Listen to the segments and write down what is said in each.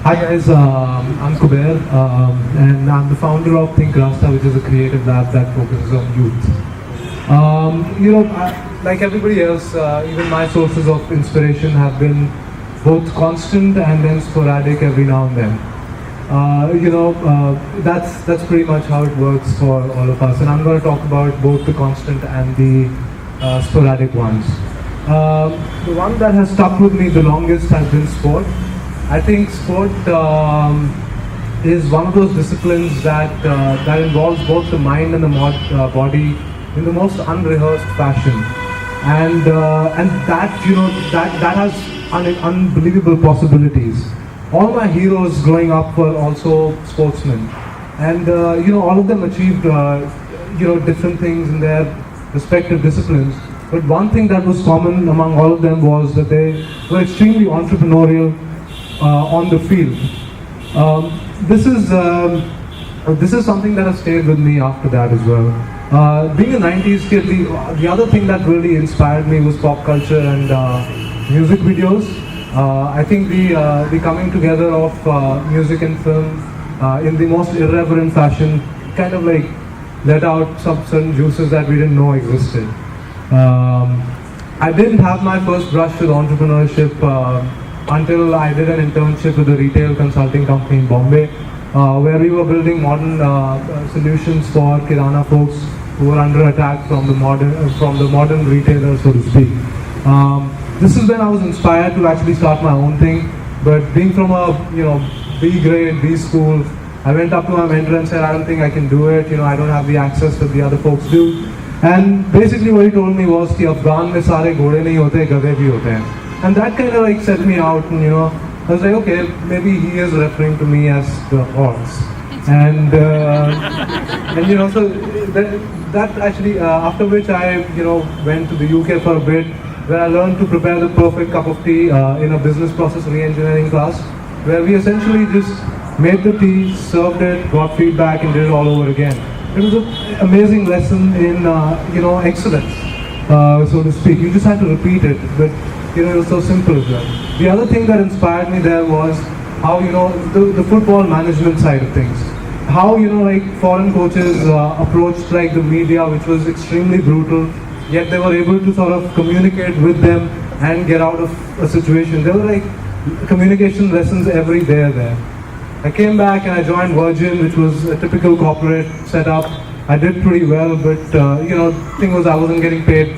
Hi guys, I'm Kuber and I'm the founder of ThinkRasta, which is a creative lab that focuses on youth. Like everybody else, even my sources of inspiration have been both constant and then sporadic every now and then. That's pretty much how it works for all of us, and I'm going to talk about both the constant and the sporadic ones. The one that has stuck with me the longest has been sport. I think sport is one of those disciplines that involves both the mind and the body in the most unrehearsed fashion, and that has unbelievable possibilities. All my heroes growing up were also sportsmen, and all of them achieved different things in their respective disciplines. But one thing that was common among all of them was that they were extremely entrepreneurial on the field. This is something that has stayed with me after that as well. Being a 90s kid, the other thing that really inspired me was pop culture and music videos. I think the coming together of music and film in the most irreverent fashion kind of like let out some certain juices that we didn't know existed. I didn't have my first brush with entrepreneurship until I did an internship with a retail consulting company in Bombay, where we were building modern solutions for Kirana folks who were under attack from the modern retailers, so to speak. This is when I was inspired to actually start my own thing. But being from a B grade, B school, I went up to my mentor and said, I don't think I can do it. I don't have the access that the other folks do. And basically what he told me was कि अफगान में सारे घोड़े नहीं होते, गधे भी होते हैं. And that kind of like set me out, and I was like, okay, maybe he is referring to me as the horse. And so that actually after which I went to the UK for a bit, where I learned to prepare the perfect cup of tea in a business process re-engineering class, where we essentially just made the tea, served it, got feedback, and did it all over again. It was an amazing lesson in excellence, so to speak. You just had to repeat it, but it was so simple as well. The other thing that inspired me there was how the football management side of things. How like foreign coaches approached like the media, which was extremely brutal, yet they were able to sort of communicate with them and get out of a situation. There were like communication lessons every day there. I came back and I joined Virgin, which was a typical corporate setup. I did pretty well, but the thing was I wasn't getting paid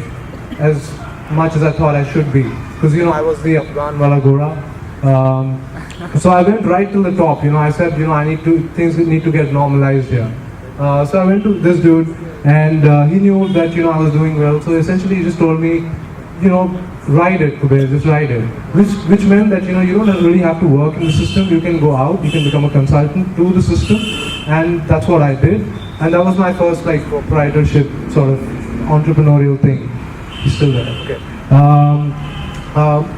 as much as I thought I should be, because I was the Afghan wala ghoda. So I went right to the top. I said things need to get normalized here. So I went to this dude, and he knew that I was doing well. So essentially he just told me, ride it, Kuber, just ride it. Which meant that you don't really have to work in the system. You can go out, you can become a consultant to the system, and that's what I did. And that was my first like proprietorship sort of entrepreneurial thing. He's still there. Okay.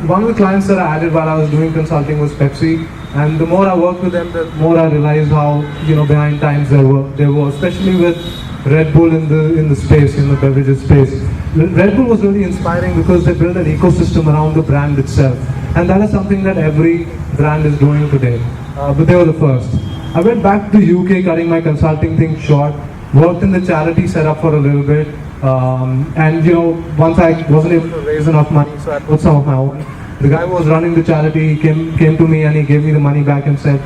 One of the clients that I added while I was doing consulting was Pepsi, and the more I worked with them, the more I realized how behind times they were, especially with Red Bull in the space, in the beverages space. Red Bull was really inspiring because they built an ecosystem around the brand itself, and that is something that every brand is doing today. But they were the first. I went back to the UK, cutting my consulting thing short, worked in the charity setup for a little bit, and once I wasn't able to raise enough money, so I put some of my own. The guy who was running the charity, he came to me and he gave me the money back and said,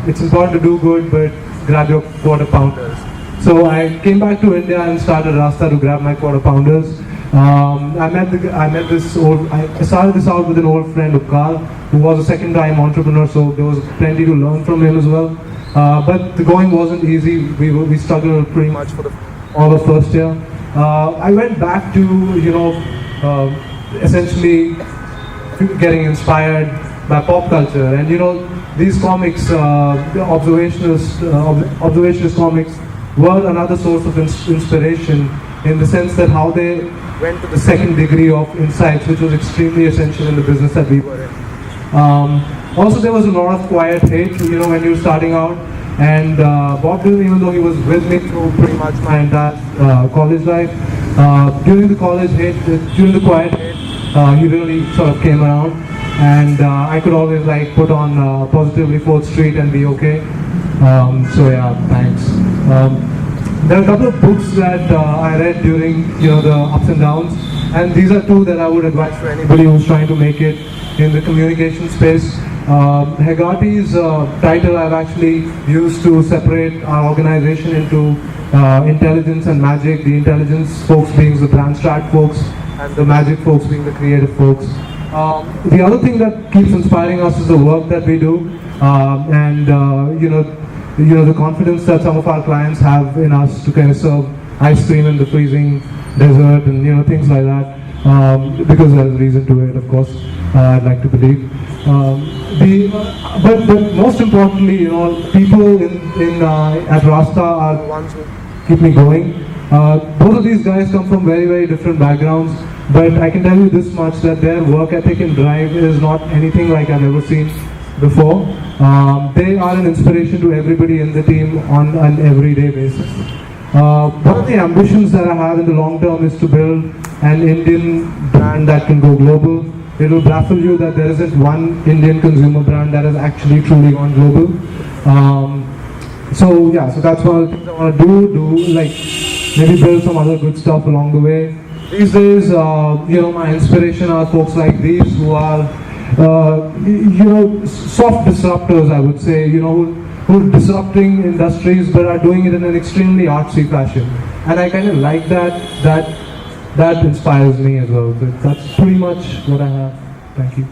it's important to do good, but grab your quarter pounders. So I came back to India and started Rasta to grab my quarter pounders. I started this out with an old friend, Upkar, who was a second-time entrepreneur, so there was plenty to learn from him as well. But the going wasn't easy. We struggled pretty much for all of first year. I went back to essentially getting inspired by pop culture, and these comics, the observationist comics, were another source of inspiration, in the sense that how they went to the second degree of insights, which was extremely essential in the business that we were in. Also, there was a lot of quiet hate, when you were starting out, and Bob Dylan, even though he was with me through pretty much my entire college life, during the quiet hate, he really sort of came around. and I could always like put on positively 4th Street and be okay. So yeah, thanks. There are a couple of books that I read during the ups and downs, and these are two that I would advise for anybody who's trying to make it in the communication space. Hegarty's title I've actually used to separate our organization into intelligence and magic. The intelligence folks being the brand strat folks, and the magic folks being the creative folks. The other thing that keeps inspiring us is the work that we do, and the confidence that some of our clients have in us to kind of serve ice cream in the freezing desert and things like that, because there's a reason to it, of course. I'd like to believe. But most importantly, people at Rasta are the ones who keep me going. Both of these guys come from very, very different backgrounds, but I can tell you this much, that their work ethic and drive is not anything like I've ever seen before. They are an inspiration to everybody in the team on an everyday basis. One of the ambitions that I have in the long term is to build an Indian brand that can go global. It will baffle you that there isn't one Indian consumer brand that has actually truly gone global. So that's one of the things I want to do, like maybe build some other good stuff along the way. These days, my inspiration are folks like these who are, soft disruptors, I would say, who are disrupting industries but are doing it in an extremely artsy fashion. And I kind of like that inspires me as well. So that's pretty much what I have. Thank you.